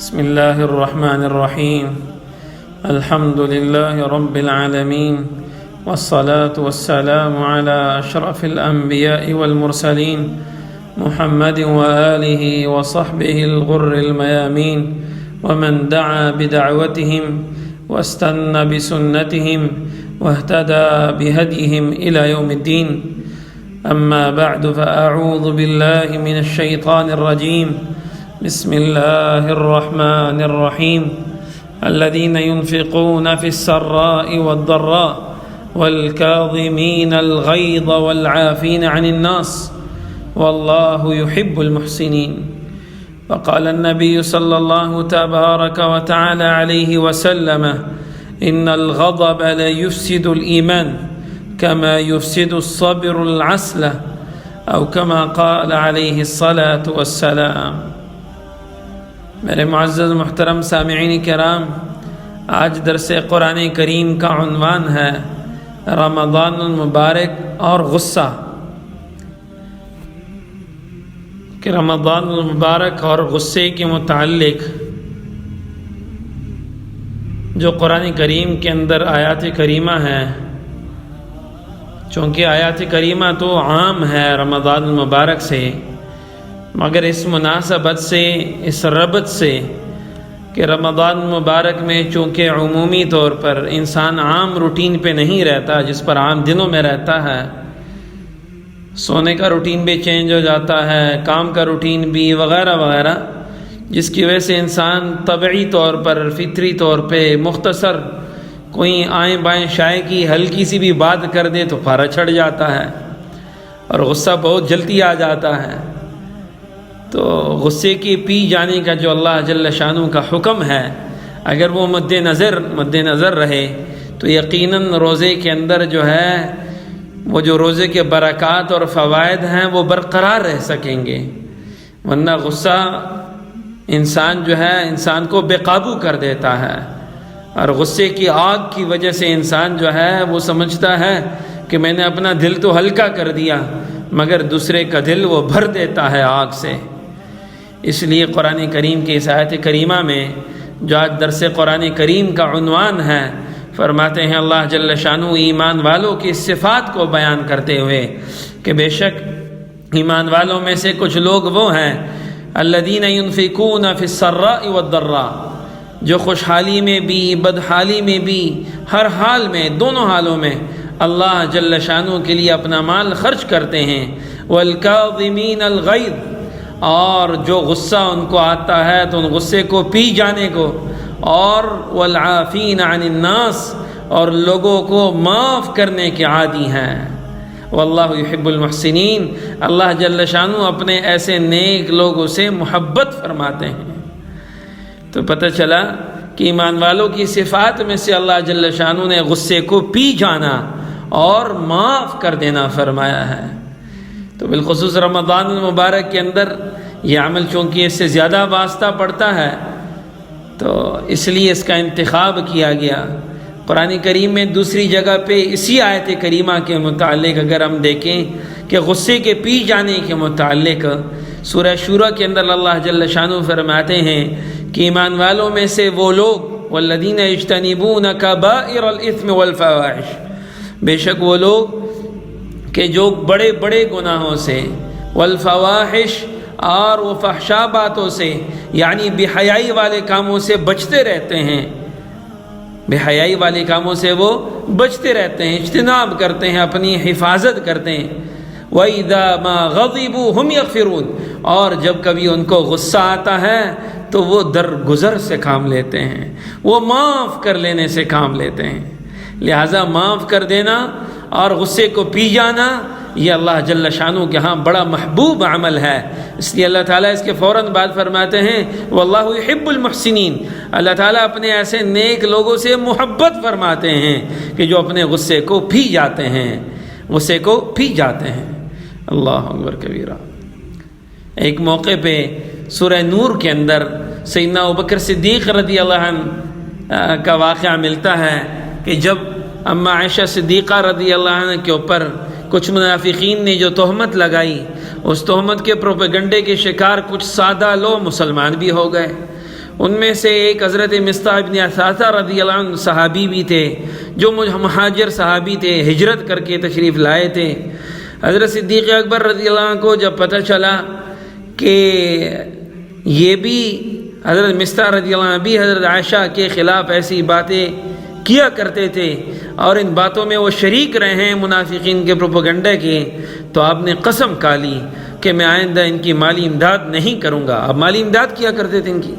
بسم الله الرحمن الرحيم. الحمد لله رب العالمين، والصلاة والسلام على أشرف الأنبياء والمرسلين محمد وآله وصحبه الغر الميامين، ومن دعا بدعوتهم واستنى بسنتهم واهتدى بهديهم إلى يوم الدين. أما بعد، فأعوذ بالله من الشيطان الرجيم. بسم الله الرحمن الرحيم. الذين ينفقون في السراء والضراء والكاظمين الغيظ والعافين عن الناس والله يحب المحسنين. وقال النبي صلى الله تبارك وتعالى عليه وسلم: إن الغضب لا يفسد الإيمان كما يفسد الصبر العسل، أو كما قال عليه الصلاة والسلام. میرے معزز محترم سامعین کرام، آج درس قرآن کریم کا عنوان ہے رمضان المبارک اور غصہ. کہ رمضان المبارک اور غصے کے متعلق جو قرآن کریم کے اندر آیات کریمہ ہے، چونکہ آیات کریمہ تو عام ہے رمضان المبارک سے، مگر اس مناسبت سے، اس ربط سے کہ رمضان مبارک میں چونکہ عمومی طور پر انسان عام روٹین پہ نہیں رہتا جس پر عام دنوں میں رہتا ہے، سونے کا روٹین بھی چینج ہو جاتا ہے، کام کا روٹین بھی وغیرہ وغیرہ، جس کی وجہ سے انسان طبعی طور پر، فطری طور پہ مختصر کوئی آئیں بائیں شائع کی ہلکی سی بھی بات کر دے تو پھارا چھڑ جاتا ہے اور غصہ بہت جلدی آ جاتا ہے. تو غصے کے پی جانے کا جو اللہ جل شانہ کا حکم ہے، اگر وہ مد نظر رہے تو یقیناً روزے کے اندر جو ہے وہ جو روزے کے برکات اور فوائد ہیں وہ برقرار رہ سکیں گے. ورنہ غصہ انسان کو بے قابو کر دیتا ہے، اور غصے کی آگ کی وجہ سے انسان جو ہے وہ سمجھتا ہے کہ میں نے اپنا دل تو ہلکا کر دیا، مگر دوسرے کا دل وہ بھر دیتا ہے آگ سے. اس لیے قرآن کریم کی اس آیت کریمہ میں جو آج درس قرآن کریم کا عنوان ہے، فرماتے ہیں اللہ جل شانہ ایمان والوں کی صفات کو بیان کرتے ہوئے کہ بے شک ایمان والوں میں سے کچھ لوگ وہ ہیں الذین ينفقون فی السراء والضراء، جو خوشحالی میں بھی بدحالی میں بھی، ہر حال میں، دونوں حالوں میں اللہ جل شانہ کے لیے اپنا مال خرچ کرتے ہیں. والکاظمین الغیظ، اور جو غصہ ان کو آتا ہے تو ان غصے کو پی جانے کو، اور والعافین عن الناس، اور لوگوں کو معاف کرنے کے عادی ہیں. واللہ یحب المحسنین، اللہ جل شانہ اپنے ایسے نیک لوگوں سے محبت فرماتے ہیں. تو پتہ چلا کہ ایمان والوں کی صفات میں سے اللہ جل شانہ نے غصے کو پی جانا اور معاف کر دینا فرمایا ہے. تو بالخصوص رمضان المبارک کے اندر یہ عمل چونکہ اس سے زیادہ واسطہ پڑتا ہے تو اس لیے اس کا انتخاب کیا گیا. قرآن کریم میں دوسری جگہ پہ اسی آیت کریمہ کے متعلق اگر ہم دیکھیں کہ غصے کے پی جانے کے متعلق سورہ شورى کے اندر اللہ جل شانہ فرماتے ہیں کہ ایمان والوں میں سے وہ لوگ والذین یجتنبون کبائر الاثم والفواحش، بے شک وہ لوگ کہ جو بڑے بڑے گناہوں سے، والفواحش، اور وہ فحشا باتوں سے، یعنی بے حیائی والے کاموں سے بچتے رہتے ہیں، بے حیائی والے کاموں سے وہ بچتے رہتے ہیں، اجتناب کرتے ہیں، اپنی حفاظت کرتے ہیں. وَإِذَا مَا غَضِبُوا هُمْ يَغْفِرُونَ، اور جب کبھی ان کو غصہ آتا ہے تو وہ درگزر سے کام لیتے ہیں، وہ معاف کر لینے سے کام لیتے ہیں. لہٰذا معاف کر دینا اور غصے کو پی جانا یہ اللہ جل شانہ کے ہاں بڑا محبوب عمل ہے. اس لیے اللہ تعالیٰ اس کے فوراً بعد فرماتے ہیں واللہ یحب المحسنین، اللہ تعالیٰ اپنے ایسے نیک لوگوں سے محبت فرماتے ہیں کہ جو اپنے غصے کو پی جاتے ہیں، غصے کو پی جاتے ہیں. اللہ اکبر کبیرہ. ایک موقع پہ سورہ نور کے اندر سیدنا ابوبکر صدیق رضی اللہ عنہ کا واقعہ ملتا ہے کہ جب اما عائشہ صدیقہ رضی اللہ عنہ کے اوپر کچھ منافقین نے جو تہمت لگائی، اس تہمت کے پروپیگنڈے کے شکار کچھ سادہ لوگ مسلمان بھی ہو گئے، ان میں سے ایک حضرت مصطح بن اثاثہ رضی اللہ عنہ صحابی بھی تھے، جو مہاجر صحابی تھے، ہجرت کر کے تشریف لائے تھے۔ حضرت صدیق اکبر رضی اللہ عنہ کو جب پتہ چلا کہ یہ بھی حضرت مصطح رضی اللہ عنہ بھی حضرت عائشہ کے خلاف ایسی باتیں کیا کرتے تھے اور ان باتوں میں وہ شریک رہے ہیں منافقین کے پروپیگنڈا کے، تو آپ نے قسم کھا لی کہ میں آئندہ ان کی مالی امداد نہیں کروں گا۔ اب مالی امداد کیا کرتے تھے ان کی۔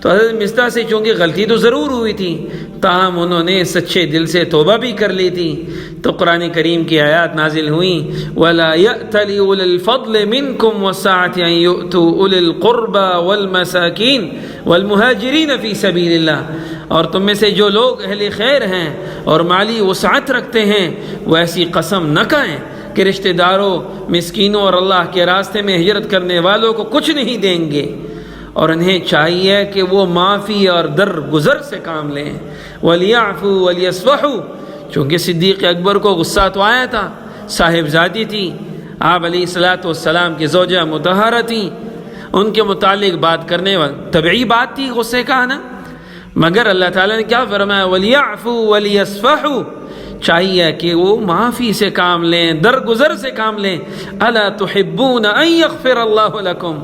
تو حضرت مصطح سے چونکہ غلطی تو ضرور ہوئی تھی، تاہم انہوں نے سچے دل سے توبہ بھی کر لی تھی۔ تو قرآن کریم کی آیات نازل ہوئیں، وَلَا يَأْتَلِ أُولِي الْفَضْلِ مِنْكُمْ وَالسَّعَةِ أَنْ يُؤْتُوا أُولِي الْقُرْبَى وَالْمَسَاكِينِ وَالْمُهَاجِرِينَ فِي سَبِيلِ اللَّهِ، اور تم میں سے جو لوگ اہل خیر ہیں اور مالی وسعت رکھتے ہیں وہ ایسی قسم نہ کھائیں کہ رشتہ داروں، مسکینوں اور اللہ کے راستے میں ہجرت کرنے والوں کو کچھ نہیں دیں گے، اور انہیں چاہیے کہ وہ معافی اور درگزر سے کام لیں۔ وَلْيَعْفُوا وَلْيَصْفَحُوا، چونکہ صدیق اکبر کو غصہ تو آیا تھا، صاحبزادی تھی، آپ علیہ السلام کی زوجہ مطہرہ تھیں، ان کے متعلق بات کرنے والی طبعی بات تھی غصے کا آنا، مگر اللہ تعالیٰ نے کیا فرمایا؟ وَلْيَعْفُوا وَلْيَصْفَحُوا، چاہیے کہ وہ معافی سے کام لیں، درگزر سے کام لیں۔ الا تحبون ان یغفر اللہ لکم،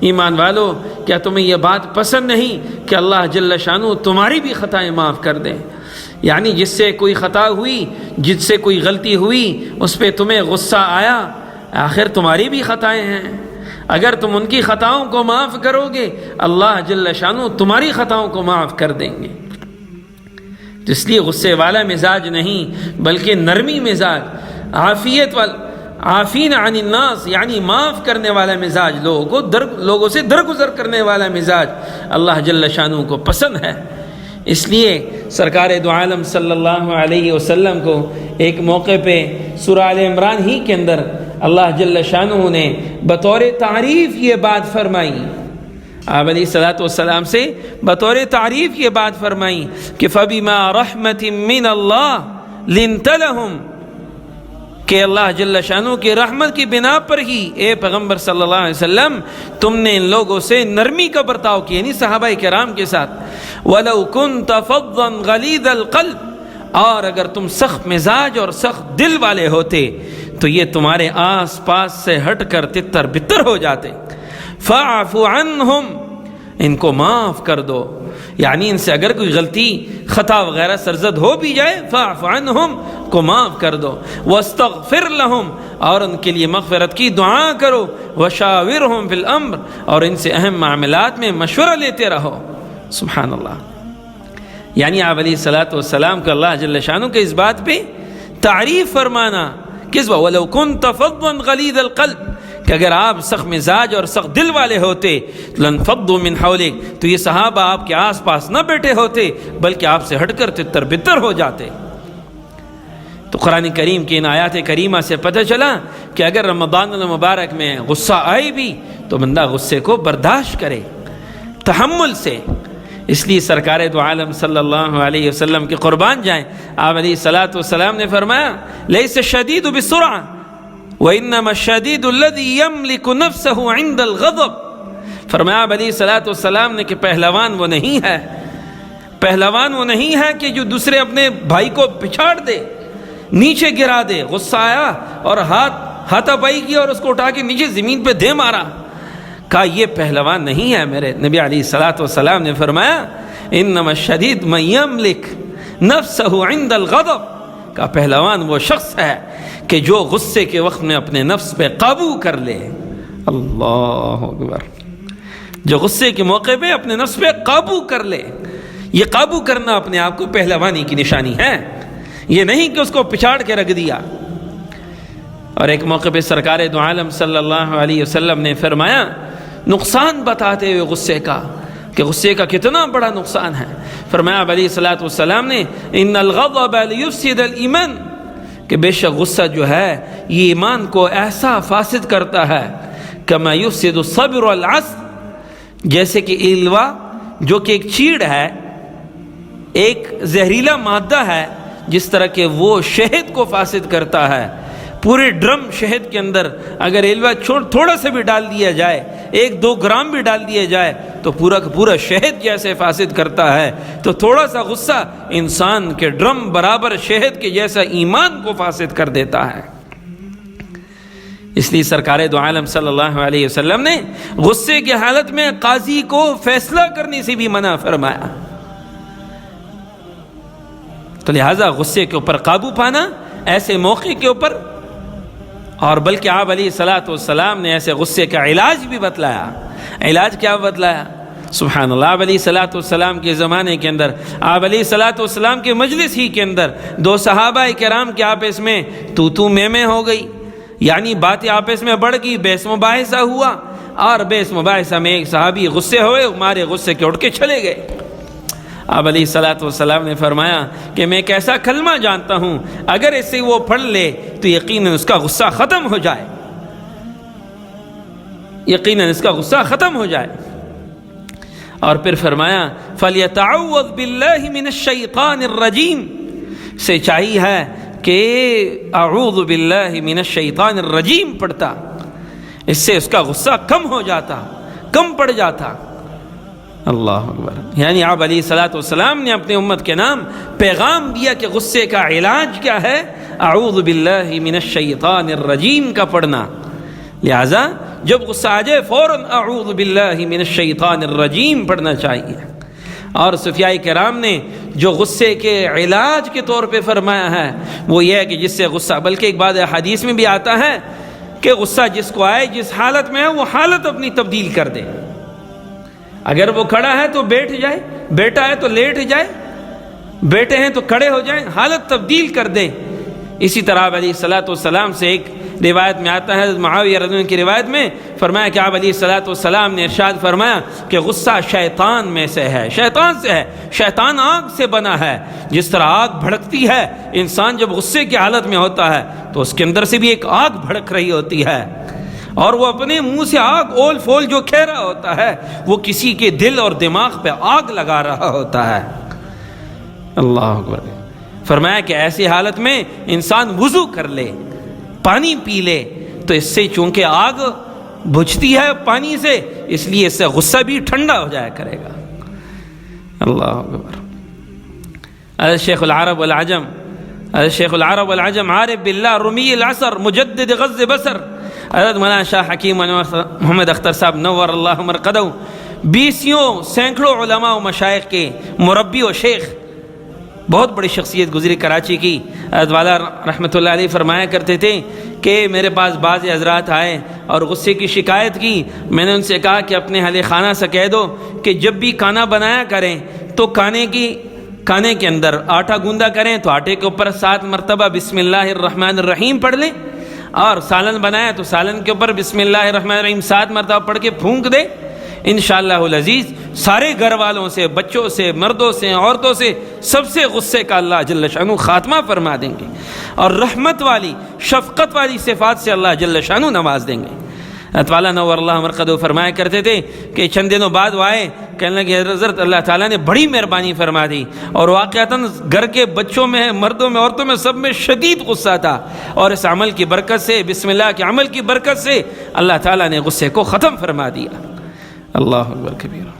ایمان والو کیا تمہیں یہ بات پسند نہیں کہ اللہ جل شانہ تمہاری بھی خطائیں معاف کر دیں؟ یعنی جس سے کوئی خطا ہوئی، جس سے کوئی غلطی ہوئی، اس پہ تمہیں غصہ آیا، آخر تمہاری بھی خطائیں ہیں، اگر تم ان کی خطاؤں کو معاف کرو گے اللہ جل شانہ تمہاری خطاؤں کو معاف کر دیں گے۔ اس لیے غصے والا مزاج نہیں بلکہ نرمی مزاج، عافین عن الناس، یعنی معاف کرنے والا مزاج، لوگوں سے درگزر کرنے والا مزاج اللہ جل شانہ کو پسند ہے۔ اس لیے سرکار دو عالم صلی اللہ علیہ وسلم کو ایک موقع پہ سورہ آل عمران ہی کے اندر اللہ جل شانہ نے بطور تعریف یہ بات فرمائی، آپ علیہ السلام سے بطور تعریف یہ بات فرمائی کہ فَبِمَا رَحْمَةٍ مِّنَ اللَّهِ لِنْتَ لَهُمْ، کہ اللہ جل شانہ کی رحمت کی بنا پر ہی اے پیغمبر صلی اللہ علیہ وسلم تم نے ان لوگوں سے نرمی کا برتاؤ کیا، یعنی صحابہ کرام کے ساتھ۔ وَلَوْ كُنْتَ فَضًّا غَلِيظَ الْقَلْبِ، اور اگر تم سخت مزاج اور سخت دل والے ہوتے تو یہ تمہارے آس پاس سے ہٹ کر تتر بتر ہو جاتے۔ فَاعْفُ عَنْهُمْ، ان کو معاف کر دو، یعنی ان سے اگر کوئی غلطی خطا وغیرہ سرزد ہو بھی جائے فَاعْفُ عَنْهُمْ کو معاف کر دو، وَاسْتَغْفِرْ لَهُمْ، اور ان کے لیے مغفرت کی دعا کرو، وَشَاوِرْهُمْ فِي الْأَمْرِ، اور ان سے اہم معاملات میں مشورہ لیتے رہو۔ سبحان اللہ، یعنی آپ علیہ السلام کو اللہ جل شانہ کے اس بات پہ تعریف فرمانا، کس بات؟ وَلَوْ كُنْتَ فَضًّا غَلِيظَ الْقَلْبِ، کہ اگر آپ سخت مزاج اور سخت دل والے ہوتے لَانْفَضُّوا مِنْ حَوْلِكَ، تو یہ صحابہ آپ کے آس پاس نہ بیٹھے ہوتے بلکہ آپ سے ہٹ کر تتر بتر ہو جاتے۔ تو قرآن کریم کی ان آیات کریمہ سے پتہ چلا کہ اگر رمضان المبارک میں غصہ آئے بھی تو بندہ غصے کو برداشت کرے تحمل سے۔ اس لیے سرکار دو عالم صلی اللہ علیہ وسلم کے قربان جائیں، آپ علیہ السلام نے فرمایا لیس الشدید بالسرعہ وانما الشدید الذی یملک نفسہ عند الغضب، فرمایا آپ علیہ السلام نے کہ پہلوان وہ نہیں ہے کہ جو دوسرے اپنے بھائی کو پچھاڑ دے، نیچے گرا دے، غصہ آیا اور ہاتھا پائی کی اور اس کو اٹھا کے نیچے زمین پہ دے مارا، کہا یہ پہلوان نہیں ہے۔ میرے نبی علیہ السلام نے فرمایا انما الشدید من یملک نفسہ عند الغضب، کہا پہلوان وہ شخص ہے کہ جو غصے کے وقت میں اپنے نفس پہ قابو کر لے۔ اللہ اکبر، جو غصے کے موقع پہ اپنے نفس پہ قابو کر لے، یہ قابو کرنا اپنے آپ کو پہلوانی کی نشانی ہے، یہ نہیں کہ اس کو پچھاڑ کے رکھ دیا۔ اور ایک موقع پہ سرکار دو عالم صلی اللہ علیہ وسلم نے فرمایا نقصان بتاتے ہوئے غصے کا کہ غصے کا کتنا بڑا نقصان ہے، فرمایا علیہ السلام نے ان الغضب لیفسد الایمان، کہ بے شک غصہ جو ہے یہ ایمان کو ایسا فاسد کرتا ہے، کما یفسد الصبر والعسل، جیسے کہ الوا جو کہ ایک چیڑ ہے، ایک زہریلا مادہ ہے، جس طرح کہ وہ شہد کو فاسد کرتا ہے، پورے ڈرم شہد کے اندر اگر ایلوا تھوڑا سا بھی ڈال دیا جائے، 1-2 گرام بھی ڈال دیا جائے تو پورا کا پورا شہد جیسے فاسد کرتا ہے، تو تھوڑا سا غصہ انسان کے ڈرم برابر شہد کے جیسا ایمان کو فاسد کر دیتا ہے۔ اس لیے سرکار دو عالم صلی اللہ علیہ وسلم نے غصے کی حالت میں قاضی کو فیصلہ کرنے سے بھی منع فرمایا۔ تو لہٰذا غصے کے اوپر قابو پانا ایسے موقع کے اوپر، اور بلکہ آپ علیہ الصلاۃ والسلام نے ایسے غصے کا علاج بھی بتلایا۔ علاج کیا بتلایا؟ سبحان اللہ، آپ علیہ الصلاۃ والسلام کے زمانے کے اندر، آپ علیہ الصلاۃ والسلام کے مجلس ہی کے اندر 2 صحابہ کرام کے آپس میں تو میں ہو گئی، یعنی باتیں آپس میں بڑھ گئی، بحث مباحثہ ہوا، اور بحث مباحثہ میں ایک صحابی غصے ہوئے، مارے غصے کے اٹھ کے چلے گئے۔ آپ علیہ الصلاۃ والسلام نے فرمایا کہ میں ایک ایسا کلمہ جانتا ہوں، اگر اسے وہ پڑھ لے تو یقیناً اس کا غصہ ختم ہو جائے، یقیناً اس کا غصہ ختم ہو جائے۔ اور پھر فرمایا فَلْيَتَعَوَّذْ بِاللَّهِ مِنَ الشَّيْطَانِ الرَّجِيمِ، سے چاہیے ہے کہ اعوذ باللہ من الشیطان الرجیم پڑھتا، اس سے اس کا غصہ کم ہو جاتا، کم پڑ جاتا۔ اللہ اکبر، یعنی آپ علیہ الصلاۃ والسلام نے اپنے امت کے نام پیغام دیا کہ غصے کا علاج کیا ہے؟ اعوذ باللہ من الشیطان الرجیم کا پڑھنا۔ لہٰذا جب غصہ آ جائے فوراً اعوذ باللہ من الشیطان الرجیم پڑھنا چاہیے۔ اور صوفیاء کرام نے جو غصے کے علاج کے طور پہ فرمایا ہے وہ یہ ہے کہ جس سے غصہ، بلکہ ایک بات حدیث میں بھی آتا ہے کہ غصہ جس کو آئے، جس حالت میں ہے، وہ حالت اپنی تبدیل کر دے۔ اگر وہ کھڑا ہے تو بیٹھ جائے، بیٹھا ہے تو لیٹ جائے، بیٹھے ہیں تو کھڑے ہو جائیں، حالت تبدیل کر دے۔ اسی طرح علیہ الصلاۃ والسلام سے ایک روایت میں آتا ہے، معاویہ رضی اللہ عنہ کی روایت میں فرمایا کہ آپ علیہ الصلاۃ والسلام نے ارشاد فرمایا کہ غصہ شیطان میں سے ہے، شیطان سے ہے، شیطان آگ سے بنا ہے۔ جس طرح آگ بھڑکتی ہے، انسان جب غصے کی حالت میں ہوتا ہے تو اس کے اندر سے بھی ایک آگ بھڑک رہی ہوتی ہے، اور وہ اپنے منہ سے آگ اول فول جو کہہ رہا ہوتا ہے وہ کسی کے دل اور دماغ پہ آگ لگا رہا ہوتا ہے۔ اللہ اکبر۔ فرمایا کہ ایسی حالت میں انسان وضو کر لے، پانی پی لے، تو اس سے چونکہ آگ بجھتی ہے پانی سے، اس لیے اس سے غصہ بھی ٹھنڈا ہو جایا کرے گا۔ اللہ اکبر۔ حضرت شیخ العرب والعجم، حضرت شیخ العرب والعجم عارف باللہ رمی العصر مجدد غض بصر، حضرت مولانا شاہ حکیم محمد اختر صاحب نور اللہ مرقدہ، 20 سینکڑوں علماء و مشائخ کے مربی و شیخ، بہت بڑی شخصیت گزری کراچی کی۔ حضرت والا رحمۃ اللہ علیہ فرمایا کرتے تھے کہ میرے پاس بعض حضرات آئے اور غصے کی شکایت کی، میں نے ان سے کہا کہ اپنے اہل خانہ سے کہہ دو کہ جب بھی کھانا بنایا کریں تو کھانے کے اندر آٹا گوندا کریں تو آٹے کے اوپر 7 مرتبہ بسم اللہ الرحمن الرحیم پڑھ لیں، اور سالن بنایا تو سالن کے اوپر بسم اللہ الرحمن الرحیم 7 مرتبہ پڑھ کے پھونک دے۔ انشاءاللہ العزیز سارے گھر والوں سے، بچوں سے، مردوں سے، عورتوں سے، سب سے غصے کا اللہ جل شانہ خاتمہ فرما دیں گے، اور رحمت والی، شفقت والی صفات سے اللہ جل شانہ نواز دیں گے۔ والا نور اللہ مرقدہ فرمایا کرتے تھے کہ چند دنوں بعد وہ آئے، کہنے لگے حضرت اللہ تعالیٰ نے بڑی مہربانی فرما دی، اور واقعتاً گھر کے بچوں میں، مردوں میں، عورتوں میں، سب میں شدید غصہ تھا، اور اس عمل کی برکت سے، بسم اللہ کے عمل کی برکت سے اللہ تعالیٰ نے غصے کو ختم فرما دیا۔ اللہ اکبر کبیرہ۔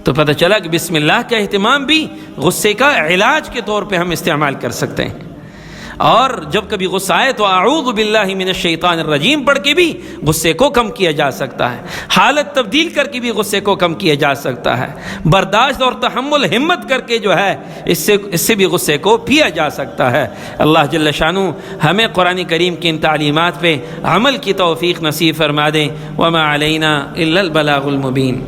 تو پتہ چلا کہ بسم اللہ کا اہتمام بھی غصے کا علاج کے طور پہ ہم استعمال کر سکتے ہیں، اور جب کبھی غصہ آئے تو اعوذ باللہ من الشیطان الرجیم پڑھ کے بھی غصے کو کم کیا جا سکتا ہے، حالت تبدیل کر کے بھی غصے کو کم کیا جا سکتا ہے، برداشت اور تحمل ہمت کر کے جو ہے اس سے بھی غصے کو پیا جا سکتا ہے۔ اللہ جل شانہ ہمیں قرآن کریم کی ان تعلیمات پہ عمل کی توفیق نصیب فرما دیں۔ وما علینا الا البلاغ المبین۔